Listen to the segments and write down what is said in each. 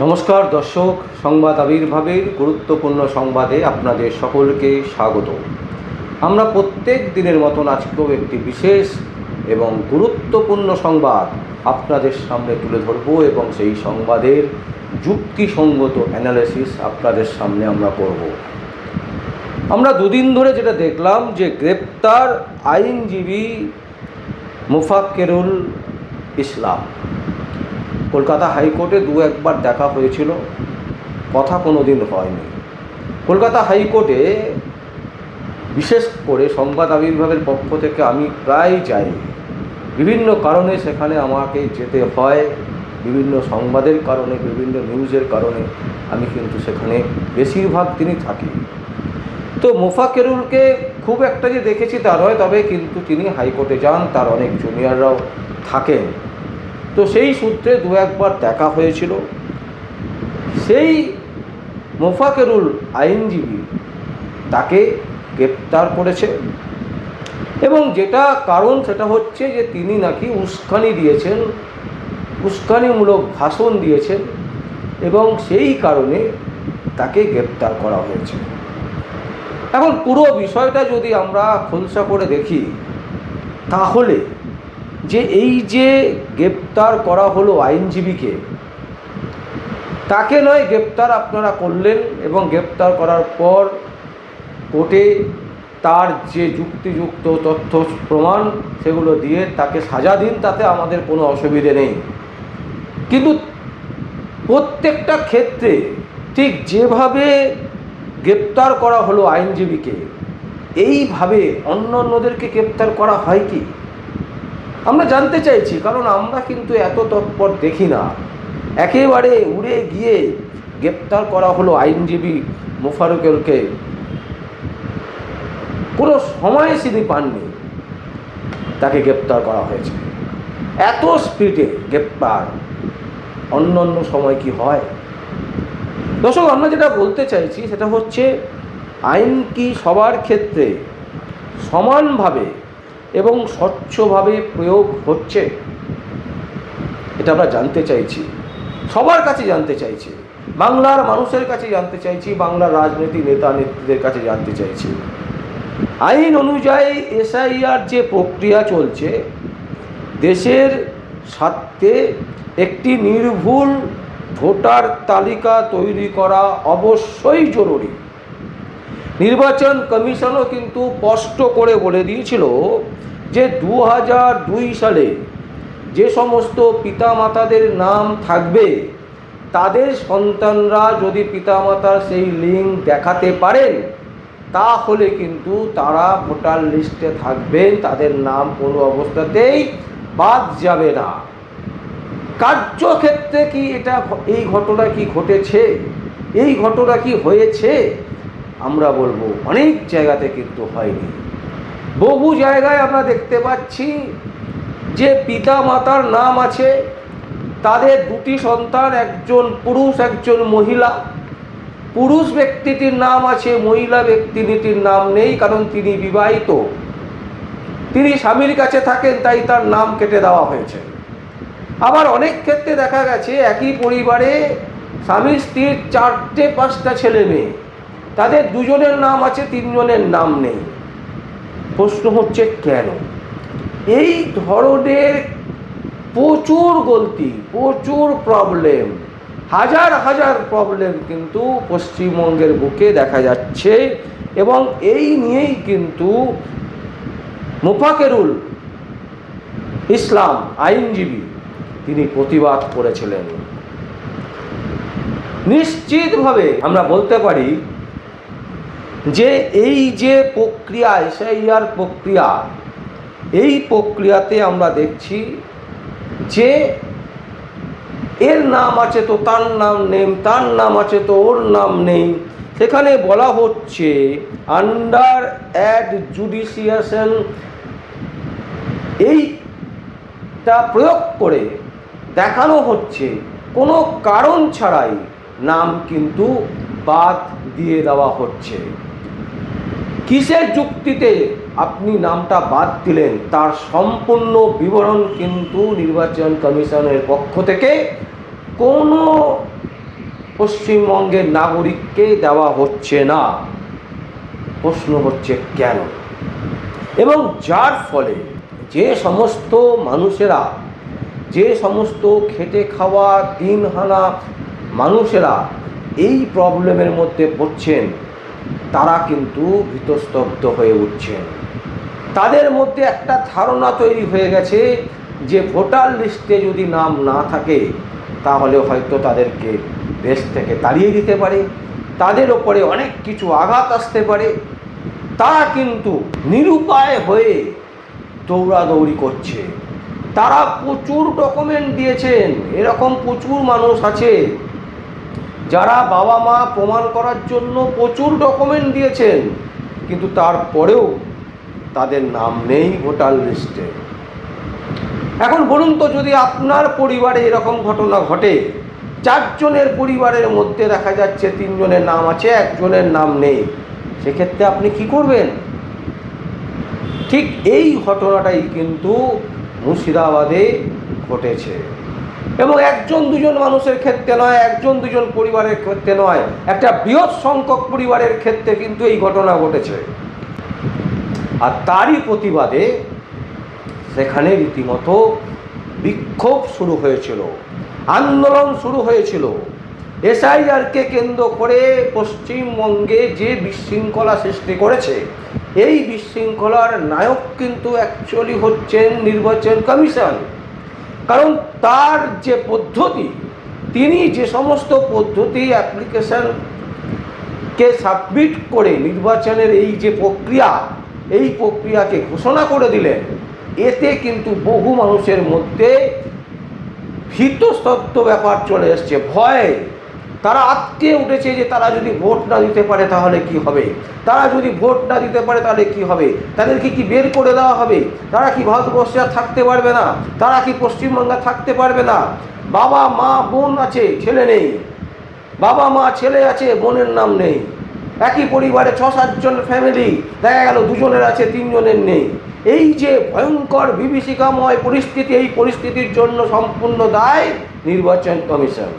নমস্কার দর্শক, সংবাদ আবির্ভাবের গুরুত্বপূর্ণ সংবাদে আপনাদের সকলকে স্বাগত। আমরা প্রত্যেক দিনের মতন আজকেও একটি বিশেষ এবং গুরুত্বপূর্ণ সংবাদ আপনাদের সামনে তুলে ধরব এবং সেই সংবাদের যুক্তিসঙ্গত অ্যানালিসিস আপনাদের সামনে আমরা করব। আমরা দুদিন ধরে যেটা দেখলাম যে গ্রেপ্তার আইনজীবী মোফাক্কেরুল ইসলাম। কলকাতা হাইকোর্টে একবার দেখা হয়েছিল, কথা কোনো দিন হয়নি। কলকাতা হাইকোর্টে বিশেষ করে সংবাদ আবির্ভাবের পক্ষ থেকে আমি প্রায় যাই, বিভিন্ন কারণে সেখানে আমাকে যেতে হয়, বিভিন্ন সংবাদের কারণে, বিভিন্ন নিউজের কারণে আমি কিন্তু সেখানে বেশিরভাগ দিনই থাকি। তো মোফাক্কেরুলকে খুব একটা যে দেখেছি তা নয়, তবে কিন্তু তিনি হাইকোর্টে যান, তার অনেক জুনিয়ররাও থাকেন। তো সেই সূত্রে একবার দেখা হয়েছিল। সেই মোফাক্কেরুল আইনজীবী তাকে গ্রেপ্তার করেছে এবং যেটা কারণ সেটা হচ্ছে যে তিনি নাকি উস্কানি দিয়েছেন, উস্কানিমূলক ভাষণ দিয়েছেন এবং সেই কারণে তাকে গ্রেপ্তার করা হয়েছে। এখন পুরো বিষয়টা যদি আমরা খোলসা করে দেখি, তাহলে যে এই যে গ্রেপ্তার করা হলো আইনজীবীকে, তাকে নয় গ্রেপ্তার আপনারা করলেন এবং গ্রেপ্তার করার পর কোর্টে তার যে যুক্তিযুক্ত তথ্য প্রমাণ সেগুলো দিয়ে তাকে সাজা দিন, তাতে আমাদের কোনো অসুবিধে নেই। কিন্তু প্রত্যেকটা ক্ষেত্রে ঠিক যেভাবে গ্রেপ্তার করা হলো আইনজীবীকে, এইভাবে অন্যদেরকে গ্রেপ্তার করা হয় কি আমরা জানতে চাইছি। কারণ আমরা কিন্তু এত তৎপর দেখি না। একেবারে উড়ে গিয়ে গ্রেপ্তার করা হলো আইনজীবী মোফাক্কেরুলকে, কোনো সময় তিনি পাননি, তাকে গ্রেপ্তার করা হয়েছে। এত স্পিডে গ্রেপ্তার অন্য সময় কি হয়? দর্শক, আমরা যেটা বলতে চাইছি সেটা হচ্ছে, আইন কি সবার ক্ষেত্রে সমানভাবে এবং স্বচ্ছভাবে প্রয়োগ হচ্ছে? এটা আমরা জানতে চাইছি, সবার কাছে জানতে চাইছি, বাংলার মানুষের কাছে জানতে চাইছি, বাংলার রাজনৈতিক নেতা নেত্রীদের কাছে জানতে চাইছি। আইন অনুযায়ী এসআইআর যে প্রক্রিয়া চলছে, দেশের স্বার্থে একটি নির্ভুল ভোটার তালিকা তৈরি করা অবশ্যই জরুরি। নির্বাচন কমিশনও কিন্তু স্পষ্ট করে বলে দিয়েছিল যে 2002 সালে যে সমস্ত পিতামাতাদের নাম থাকবে, তাদের সন্তানরা যদি পিতামাতার সেই লিঙ্ক দেখাতে পারেন, তাহলে কিন্তু তারা ভোটার লিস্টে থাকবেন, তাদের নাম কোনো অবস্থাতেই বাদ যাবে না। কার্যক্ষেত্রে কি এই ঘটনা কি ঘটেছে, এই ঘটনা কি হয়েছে? আমরা বলবো অনেক জায়গাতে কিন্তু হয়নি। বহু জায়গায় আমরা দেখতে পাচ্ছি যে পিতা মাতার নাম আছে, তাদের দুটি সন্তান, একজন পুরুষ একজন মহিলা। পুরুষ ব্যক্তিটির নাম আছে, মহিলা ব্যক্তিটির নাম নেই, কারণ তিনি বিবাহিত, তিনি স্বামীর কাছে থাকেন, তাই তার নাম কেটে দেওয়া হয়েছে। আবার অনেক ক্ষেত্রে দেখা গেছে একই পরিবারে স্বামী স্ত্রীর 4-5টা ছেলে মেয়ে, তাদের দুজনের নাম আছে, 3 জনের নাম নেই। প্রশ্ন হচ্ছে কেন? এই ধরনের প্রচুর গলতি, প্রচুর প্রবলেম, হাজার হাজার প্রবলেম কিন্তু পশ্চিমবঙ্গের বুকে দেখা যাচ্ছে এবং এই নিয়েই কিন্তু মোফাক্কেরুল ইসলাম আইনজীবী তিনি প্রতিবাদ করেছিলেন। নিশ্চিতভাবে আমরা বলতে পারি যে এই যে প্রক্রিয়া, এসআইআর প্রক্রিয়া, এই প্রক্রিয়াতে আমরা দেখছি যে এর নাম আছে তো তার নাম নেই, তার নাম আছে তো ওর নাম নেই। সেখানে বলা হচ্ছে আন্ডার অ্যাডজুডিশিয়েশন, এইটা প্রয়োগ করে দেখানো হচ্ছে কোনো কারণ ছাড়াই নাম কিন্তু বাদ দিয়ে দেওয়া হচ্ছে। কিসের যুক্তিতে আপনি নামটা বাদ দিলেন, তার সম্পূর্ণ বিবরণ কিন্তু নির্বাচন কমিশনের পক্ষ থেকে কোনো পশ্চিমবঙ্গের নাগরিককে দেওয়া হচ্ছে না। প্রশ্ন হচ্ছে কেন? এবং যার ফলে যে সমস্ত মানুষেরা, যে সমস্ত খেটে খাওয়া দিনহানা মানুষেরা এই প্রবলেমের মধ্যে পড়ছেন, তারা কিন্তু ভীতস্তব্ধ হয়ে উঠছেন। তাদের মধ্যে একটা ধারণা তৈরি হয়ে গেছে যে ভোটার লিস্টে যদি নাম না থাকে তাহলে হয়তো তাদেরকে দেশ থেকে তাড়িয়ে দিতে পারে, তাদের ওপরে অনেক কিছু আঘাত আসতে পারে। তারা কিন্তু নিরুপায় হয়ে দৌড়াদৌড়ি করছে। তারা প্রচুর ডকুমেন্ট দিয়েছেন। এরকম প্রচুর মানুষ আছে যারা বাবা মা প্রমাণ করার জন্য প্রচুর ডকুমেন্ট দিয়েছেন, কিন্তু তারপরেও তাদের নাম নেই ভোটার লিস্টে। এখন বলুন তো, যদি আপনার পরিবারে এরকম ঘটনা ঘটে, 4 জনের পরিবারের মধ্যে দেখা যাচ্ছে 3 জনের নাম আছে, 1 জনের নাম নেই, সেক্ষেত্রে আপনি কি করবেন? ঠিক এই ঘটনাটাই কিন্তু মুর্শিদাবাদে ঘটেছে। এবং 1-2 মানুষের ক্ষেত্রে নয়, 1-2 পরিবারের ক্ষেত্রে নয়, একটা বৃহৎ সংখ্যক পরিবারের ক্ষেত্রে কিন্তু এই ঘটনা ঘটেছে। আর তারই প্রতিবাদে সেখানে রীতিমতো বিক্ষোভ শুরু হয়েছিল, আন্দোলন শুরু হয়েছিল। এসআইআরকে কেন্দ্র করে পশ্চিমবঙ্গে যে বিশৃঙ্খলা সৃষ্টি করেছে, এই বিশৃঙ্খলার নায়ক কিন্তু অ্যাকচুয়ালি হচ্ছেন নির্বাচন কমিশন। কারণ তার যে পদ্ধতি, তিনি যে সমস্ত পদ্ধতি অ্যাপ্লিকেশনকে সাবমিট করে নির্বাচনের এই যে প্রক্রিয়া, এই প্রক্রিয়াকে ঘোষণা করে দিলেন, এতে কিন্তু বহু মানুষের মধ্যে ভীতস্তব্ধ ব্যাপার চলে এসছে, ভয়। তারা আটকে উঠেছে যে তারা যদি ভোট না দিতে পারে তাহলে কি হবে, তারা যদি ভোট না দিতে পারে তাহলে কি হবে, তাদেরকে কি বের করে দেওয়া হবে, তারা কি ভারতবর্ষে আর থাকতে পারবে না, তারা কি পশ্চিমবঙ্গে থাকতে পারবে না। বাবা মা বোন আছে, ছেলে নেই, বাবা মা ছেলে আছে, বোনের নাম নেই। একই পরিবারে 6-7 জন ফ্যামিলি, দেখা গেল 2 জনের আছে, 3 জনের নেই। এই যে ভয়ঙ্কর বিভীষিকাময় পরিস্থিতি, এই পরিস্থিতির জন্য সম্পূর্ণ দায় নির্বাচন কমিশন।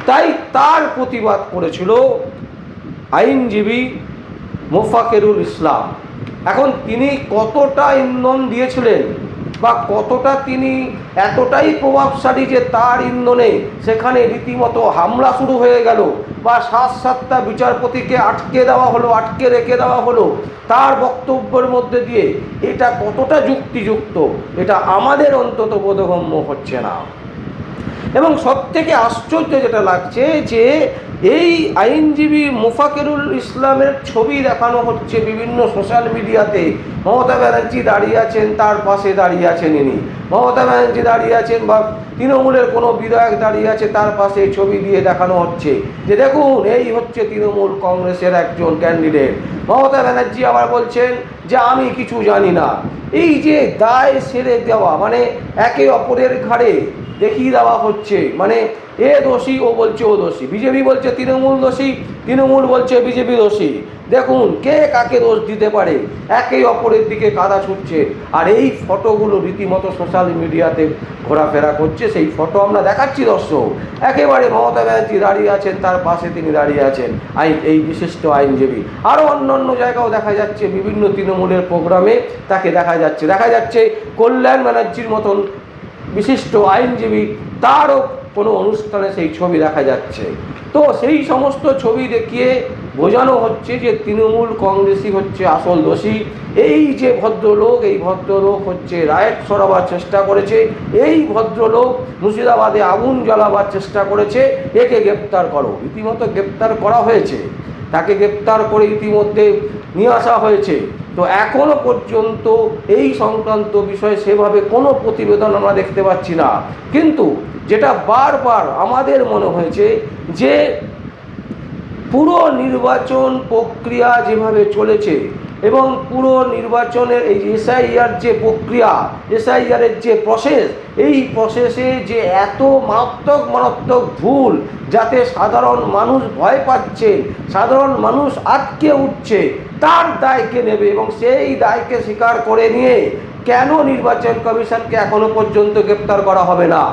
তাই তার প্রতিবাদ করেছিল আইনজীবী মোফাকেরুল ইসলাম। এখন তিনি কতটা ইন্ধন দিয়েছিলেন বা কতটা তিনি এতটাই প্রভাবশালী যে তার ইন্ধনে সেখানে রীতিমতো হামলা শুরু হয়ে গেল, বা 7-7টা বিচারপতিকে আটকে দেওয়া হলো, আটকে রেখে দেওয়া হলো তার বক্তব্যের মধ্যে দিয়ে, এটা কতটা যুক্তিযুক্ত, এটা আমাদের অন্তত বোধগম্য হচ্ছে না। এবং সবথেকে আশ্চর্য যেটা লাগছে যে এই আইনজীবী মোফাকেরুল ইসলামের ছবি দেখানো হচ্ছে বিভিন্ন সোশ্যাল মিডিয়াতে। মমতা ব্যানার্জি দাঁড়িয়ে আছেন, তার পাশে দাঁড়িয়ে আছেন ইনি, মমতা ব্যানার্জি দাঁড়িয়ে আছেন বা তৃণমূলের কোনো বিধায়ক দাঁড়িয়ে আছে, তার পাশে ছবি দিয়ে দেখানো হচ্ছে যে দেখুন এই হচ্ছে তৃণমূল কংগ্রেসের একজন ক্যান্ডিডেট। মমতা ব্যানার্জি আবার বলছেন যে আমি কিছু জানি না। এই যে দায় সেরে দেওয়া, মানে একে অপরের ঘাড়ে দেখিয়ে দেওয়া হচ্ছে, মানে এ দোষী, ও বলছে ও দোষী, বিজেপি বলছে তৃণমূল দোষী, তৃণমূল বলছে বিজেপি দোষী। দেখুন কে কাকে দোষ দিতে পারে, একে অপরের দিকে কাদা ছুটছে। আর এই ফটোগুলো রীতিমতো সোশ্যাল মিডিয়াতে ঘোরাফেরা করছে, সেই ফটো আমরা দেখাচ্ছি দর্শক। একেবারে মমতা ব্যানার্জি দাঁড়িয়ে আছেন, তার পাশে তিনি দাঁড়িয়ে আছেন এই বিশিষ্ট আইনজীবী। আরও অন্য জায়গাও দেখা যাচ্ছে, বিভিন্ন তৃণমূলের প্রোগ্রামে তাকে দেখা যাচ্ছে কল্যাণ ব্যানার্জির মতন বিশিষ্ট আইনজীবী, তারও কোনো অনুষ্ঠানে সেই ছবি দেখা যাচ্ছে। তো সেই সমস্ত ছবি দেখিয়ে বোঝানো হচ্ছে যে তৃণমূল কংগ্রেসই হচ্ছে আসল দোষী। এই যে ভদ্রলোক, এই ভদ্রলোক হচ্ছে রায়েট সরাবার চেষ্টা করেছে, এই ভদ্রলোক মুর্শিদাবাদে আগুন জ্বালাবার চেষ্টা করেছে, একে গ্রেপ্তার করো। রীতিমতো গ্রেপ্তার করা হয়েছে, তাকে গ্রেপ্তার করে ইতিমধ্যে নিয়ে আসা হয়েছে। তো এখনো পর্যন্ত এই সংক্রান্ত বিষয়ে সেভাবে কোনো প্রতিবেদন আমরা দেখতে পাচ্ছি না। কিন্তু যেটা বারবার আমাদের মনে হয়েছে যে পুরো নির্বাচন প্রক্রিয়া যেভাবে চলেছে এবং পুরো নির্বাচনের এই এসআইআর যে প্রক্রিয়া, এসআইআরের যে প্রসেস, এই প্রসেসে যে এত মারাত্মক ভুল, যাতে সাধারণ মানুষ ভয় পাচ্ছে, সাধারণ মানুষ আটকে উঠছে, তার দায়কে নেবে এবং সেই দায়কে স্বীকার করে নিয়ে কেন নির্বাচন কমিশনকে এখনো পর্যন্ত গ্রেপ্তার করা হবে না?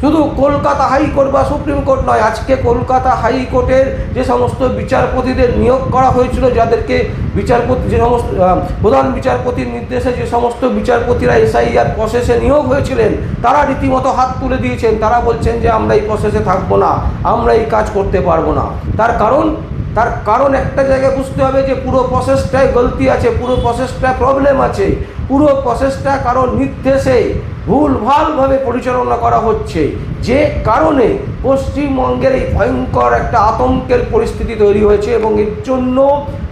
শুধু কলকাতা হাইকোর্ট বা সুপ্রিম কোর্ট নয়, আজকে কলকাতা হাইকোর্টের যে সমস্ত বিচারপতিদের নিয়োগ করা হয়েছিল, যাদেরকে বিচারপতি যে সমস্ত প্রধান বিচারপতির নির্দেশে যে সমস্ত বিচারপতিরা এসআইআর প্রসেসে নিয়োগ হয়েছিলেন, তারা রীতিমতো হাত তুলে দিয়েছেন। তারা বলছেন যে আমরা এই প্রসেসে থাকবো না, আমরা এই কাজ করতে পারবো না। তার কারণ একটা জায়গায় বুঝতে হবে যে পুরো প্রসেসটায় গলতি আছে, পুরো প্রসেসটায় প্রবলেম আছে, পুরো প্রসেসটা কারণ নির্দেশে ভুলভালভাবে পরিচালনা করা হচ্ছে, যে কারণে পশ্চিমবঙ্গের এই ভয়ঙ্কর একটা আতঙ্কের পরিস্থিতি তৈরি হয়েছে। এবং এর জন্য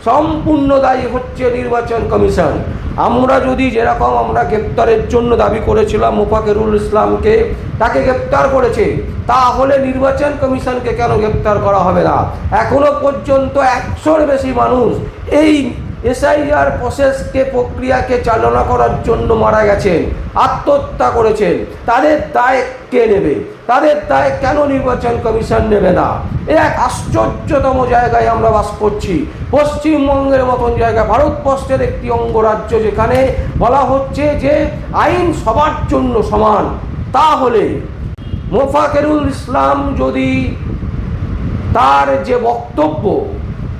সম্পূর্ণ দায়ী হচ্ছে নির্বাচন কমিশন। আমরা যদি যেরকম আমরা গ্রেপ্তারের জন্য দাবি করেছিলাম মোফাকেরুল ইসলামকে, তাকে গ্রেপ্তার করেছে, তাহলে নির্বাচন কমিশনকে কেন গ্রেপ্তার করা হবে না? এখনো পর্যন্ত 100-র বেশি মানুষ এই এসআইআর প্রক্রিয়াকে চালনা করার জন্য মারা গেছেন, আত্মহত্যা করেছেন। তাদের দায় কে নেবে? তাদের দায় কেন নির্বাচন কমিশন নেবে না? এক আশ্চর্যতম জায়গায় আমরা বাস করছি। পশ্চিমবঙ্গের মতন জায়গা, ভারতবর্ষের একটি অঙ্গরাজ্য, যেখানে বলা হচ্ছে যে আইন সবার জন্য সমান। তাহলে মোফাকেরুল ইসলাম যদি তার যে বক্তব্য,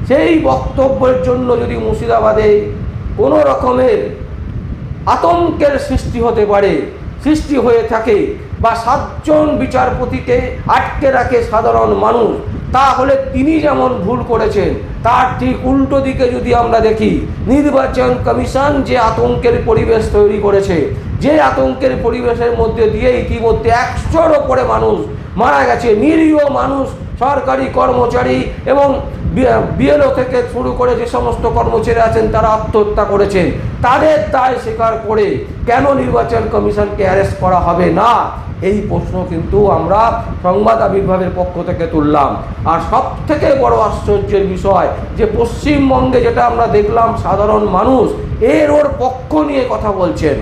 সেই বক্তব্যের জন্য যদি মুর্শিদাবাদে কোনো রকমের আতঙ্কের সৃষ্টি হতে পারে, সৃষ্টি হয়ে থাকে, বা 7 জন বিচারপতিকে আটকে রাখে সাধারণ মানুষ, তাহলে তিনি যেমন ভুল করেছেন, তার ঠিক উল্টো দিকে যদি আমরা দেখি, নির্বাচন কমিশন যে আতঙ্কের পরিবেশ তৈরি করেছে, যে আতঙ্কের পরিবেশের মধ্যে দিয়ে ইতিমধ্যে 100-র ওপরে মানুষ মারা গেছে, নিরীহ মানুষ, সরকারি কর্মচারী এবং বিএলও থেকে শুরু করে যে সমস্ত কর্মচারী আছেন তারা আত্মহত্যা করেছেন। তাদের দায় স্বীকার করে কেন নির্বাচন কমিশনকে অ্যারেস্ট করা হবে না? এই প্রশ্ন কিন্তু আমরা সংবাদ আবির্ভাবের পক্ষ থেকে তুললাম। আর সব থেকে বড় আশ্চর্যের বিষয় যে পশ্চিমবঙ্গে যেটা আমরা দেখলাম, সাধারণ মানুষ ওর পক্ষ নিয়ে কথা বলছেন,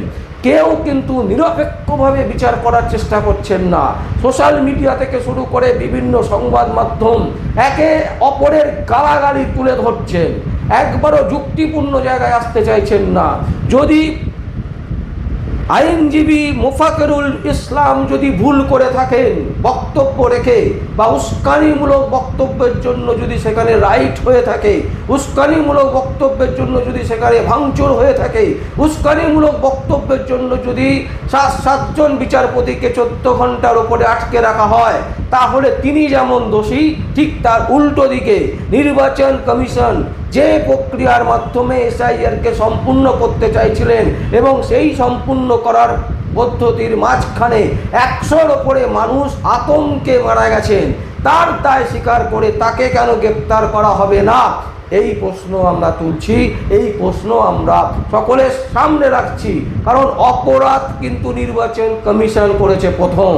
কেউ কিন্তু নিরপেক্ষভাবে বিচার করার চেষ্টা করছেন না। সোশ্যাল মিডিয়া থেকে শুরু করে বিভিন্ন সংবাদ মাধ্যম একে অপরের গালাগালি তুলে ধরছেন, একবারও যুক্তিপূর্ণ জায়গায় আসতে চাইছেন না। যদি আইনজীবী মোফাকেরুল ইসলাম যদি ভুল করে থাকেন বক্তব্য রেখে, বা উস্কানিমূলক বক্তব্যের জন্য যদি সেখানে রাইট হয়ে থাকে, উস্কানিমূলক বক্তব্যের জন্য যদি সেখানে ভাঙচুর হয়ে থাকে, উস্কানিমূলক বক্তব্যের জন্য যদি 7 জন বিচারপতিকে 14 ঘন্টার উপরে আটকে রাখা হয়, তাহলে তিনি যেমন দোষী, ঠিক তার উল্টো দিকে নির্বাচন কমিশন যে প্রক্রিয়ার মাধ্যমে এসআইআরকে সম্পূর্ণ করতে চাইছিলেন, এবং সেই সম্পূর্ণ করার পদ্ধতির মাঝখানে 100-র ওপরে মানুষ আতঙ্কে মারা গেছেন, তার দায় স্বীকার করে তাকে কেন গ্রেপ্তার করা হবে না? এই প্রশ্ন আমরা তুলছি, এই প্রশ্ন আমরা সকলের সামনে রাখছি। কারণ অপরাধ কিন্তু নির্বাচন কমিশন করেছে। প্রথম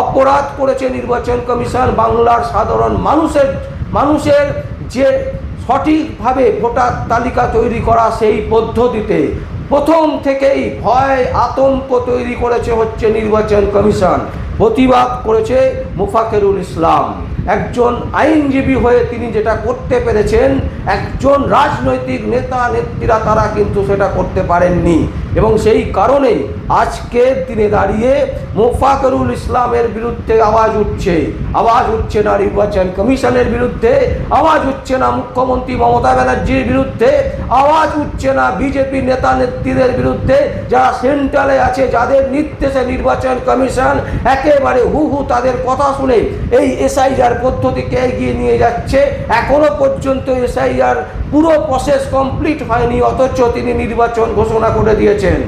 অপরাধ করেছে নির্বাচন কমিশন বাংলার সাধারণ মানুষের যে সঠিকভাবে ভোটার তালিকা তৈরি করা, সেই পদ্ধতিতে প্রথম থেকেই ভয় আতঙ্ক তৈরি করেছে হচ্ছে নির্বাচন কমিশন। প্রতিবাদ করেছে মোফাকেরুল ইসলাম। একজন আইনজীবী হয়ে তিনি যেটা করতে পেরেছেন, একজন রাজনৈতিক নেতা নেত্রীরা তারা কিন্তু সেটা করতে পারেননি। এবং সেই কারণে আজকের দিনে দাঁড়িয়ে মোফাকেরুল ইসলামের বিরুদ্ধে আওয়াজ উঠছে না নির্বাচন কমিশনের বিরুদ্ধে, আওয়াজ উঠছে না মুখ্যমন্ত্রী মমতা ব্যানার্জির বিরুদ্ধে, আওয়াজ উঠছে না বিজেপি নেতা নেত্রীদের বিরুদ্ধে, যারা সেন্ট্রালে আছে, যাদের নির্দেশে নির্বাচন কমিশন একেবারে হু তাদের কথা শুনে এই এসআইআর পদ্ধতিকে এগিয়ে নিয়ে যাচ্ছে। এখনো পর্যন্ত এসআইআর পুরো প্রসেস কমপ্লিট হয়নি, অথচ তিনি নির্বাচন ঘোষণা করে দিয়েছেন।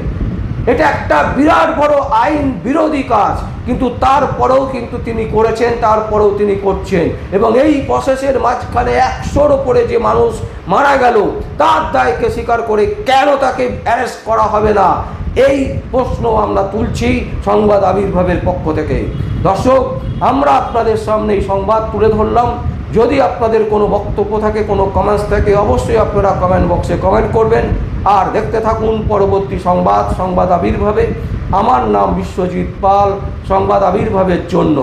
এটা একটা বিরাট বড় আইন বিরোধী কাজ, কিন্তু তারপরেও কিন্তু তিনি করেছেন, তারপরেও তিনি করছেন। এবং এই প্রসেসের মাঝখানে 100-র ওপরে যে মানুষ মারা গেল, তার দায়কে স্বীকার করে কেন তাকে অ্যারেস্ট করা হবে না? এই প্রশ্ন আমরা তুলছি সংবাদ আবির্ভাবের পক্ষ থেকে। দর্শক, আমরা আপনাদের সামনে এই সংবাদ তুলে ধরলাম। যদি আপনাদের কোনো বক্তব্য থাকে, কোনো কমেন্টস থাকে, অবশ্যই আপনারা কমেন্ট বক্সে কমেন্ট করবেন। আর দেখতে থাকুন পরবর্তী সংবাদ আবির্ভাবে। আমার নাম বিশ্বজিৎ পাল, সংবাদ আবির্ভাবের জন্য।